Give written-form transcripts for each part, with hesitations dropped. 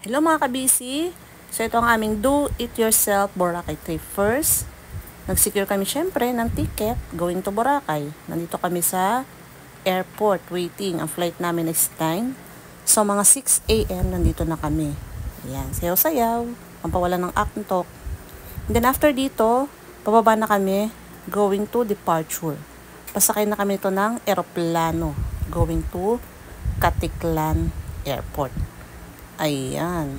Hello mga kabisi! So ito ang aming do-it-yourself Boracay trip. First, nag-secure kami syempre ng ticket going to Boracay. Nandito kami sa airport waiting. Ang flight namin is 9. So mga 6 a.m. nandito na kami. Ayan, sayaw-sayaw. Pampawala ng aktok. And then after dito, pababa na kami going to departure. Pasakay na kami ito ng eroplano going to Caticlan Airport. Ayan.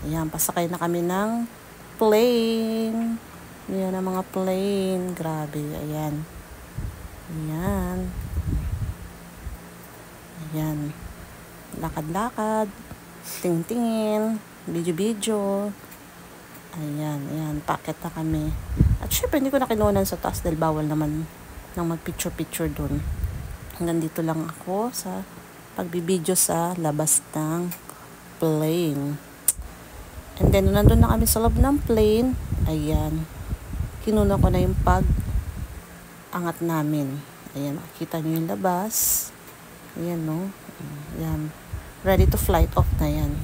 Ayan, pasakay na kami ng plane. Ayan ang mga plane. Grabe, ayan. Ayan. Ayan. Lakad-lakad. Tingin-tingin. Video-video. Ayan, ayan. Packet na kami. At syempre, hindi ko na kinunan sa taas dahil bawal naman ng mag-picture-picture dun. Hanggang dito lang ako sa pagbibideo sa labas ng plane. And then, nandun na kami sa loob ng plane. Ayan. Kinuna ko na yung pag-angat namin. Ayan, makikita nyo yung labas. Ayan, no? Ayan. Ready to flight off na yan.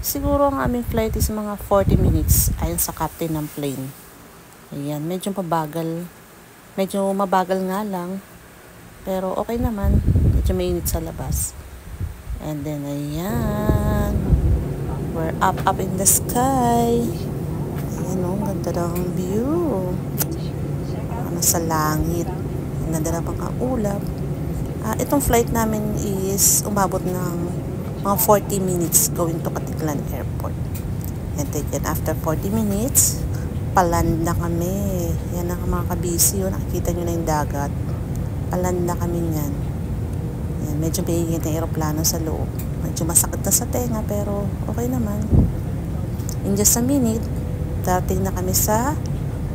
Siguro ang aming flight is mga 40 minutes ayon sa captain ng plane. Ayan, medyo mabagal. Medyo mabagal nga lang. Pero okay naman. Medyo mainit sa labas. And then, ayan. We're up in the sky. Ayan o, ganda ng view. Nasa langit. Ang ganda ng mga ulap. Itong flight namin is umabot ng mga 40 minutes going to Caticlan Airport. And then after 40 minutes, paland na kami. Yan ang mga kabisi. Nakikita nyo na yung dagat. Paland na kami yan. Ayan, medyo maingit na aeroplano sa loob. Medyo masakit na sa tenga pero okay naman. In just a minute, dating na kami sa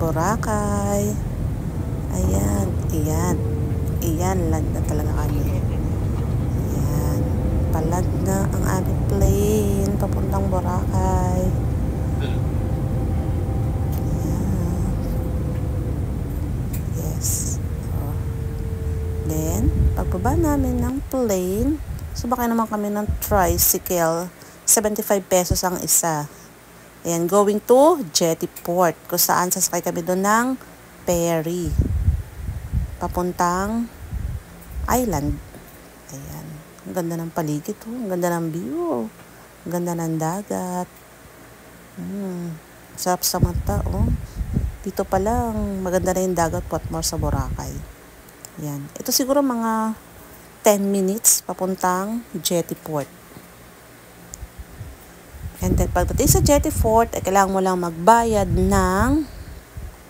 Boracay. Ayan, ayan. Ayan, land na talaga kami. Ayan, palag na ang aming plane papuntang Boracay. Ayan. Yes. Then, pagbaba namin ng plane, subakay naman kami ng tricycle. 75 pesos ang isa. Ayan, going to Jetty Port, kung saan sasakay kami doon ng ferry. Papuntang island. Ayan. Ang ganda ng paligid. Ang ganda ng view. Ang ganda ng dagat. Sarap sa mata. Dito pa lang, maganda na yung dagat. What more sa Boracay. Yan. Ito siguro mga 10 minutes papuntang Jetty Port. And then pagdating sa Jetty Port, kailangan mo lang magbayad ng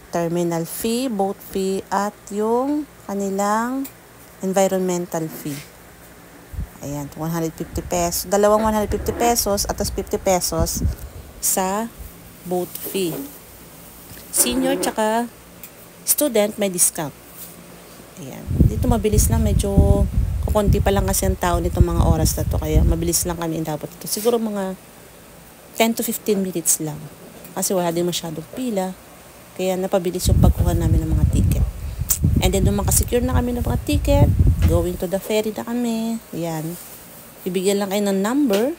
terminal fee, boat fee, at yung kanilang environmental fee. Ayan, 150 pesos. Dalawang 150 pesos at 50 pesos sa boat fee. Senior tsaka student may discount. Ayan. Dito mabilis lang, medyo kukunti pa lang kasi ang tao nitong mga oras na to, kaya mabilis lang kami dapat ito. Siguro mga 10 to 15 minutes lang. Kasi wala din masyadong pila, kaya napabilis yung pagkuha namin ng mga ticket. And then, nung makasecure na kami ng mga ticket, going to the ferry na kami. Ayan. Bibigyan lang kayo ng number,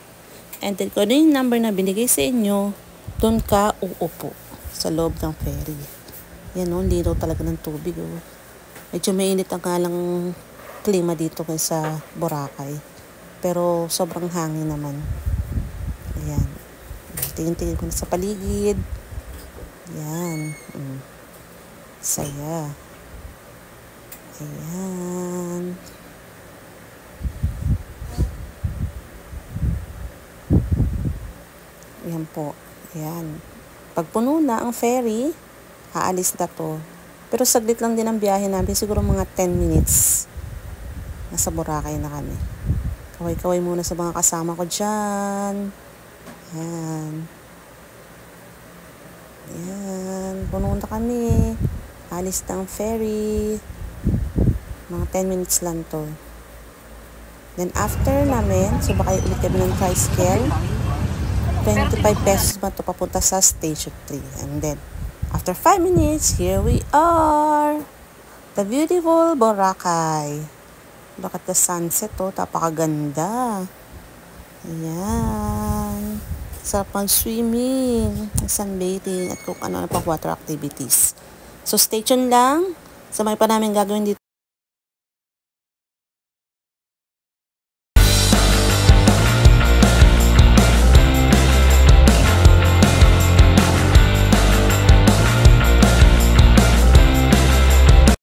and then kung ano yung number na binigay sa inyo, doon ka uupo sa loob ng ferry. Yan o, hindi daw talaga ng tubig o. Medyo mainit ang kalang klima dito kaysa Boracay. Pero sobrang hangin naman. Ayan. Tingin-tingin ko na sa paligid. Ayan. Saya. Ayan. Ayan po. Ayan. Pag puno na ang ferry, aalis na to. Pero saglit lang din ang biyahe namin. Siguro mga 10 minutes. Nasa Boracay na kami. Kaway-kaway muna sa mga kasama ko dyan. Ayan. Ayan. Puno na kami. Alis ng ferry. Mga 10 minutes lang to. Then after namin, subakay ulit kami ng tricycle. 25 pesos ba ito papunta sa station 3. And then, after 5 minutes, here we are. The beautiful Boracay. Look at the sunset, napakaganda. Ayan. sa pang-swimming, sunbathing, at kung ano pa water activities. So, stay tuned lang. Sa may pa namin gagawin dito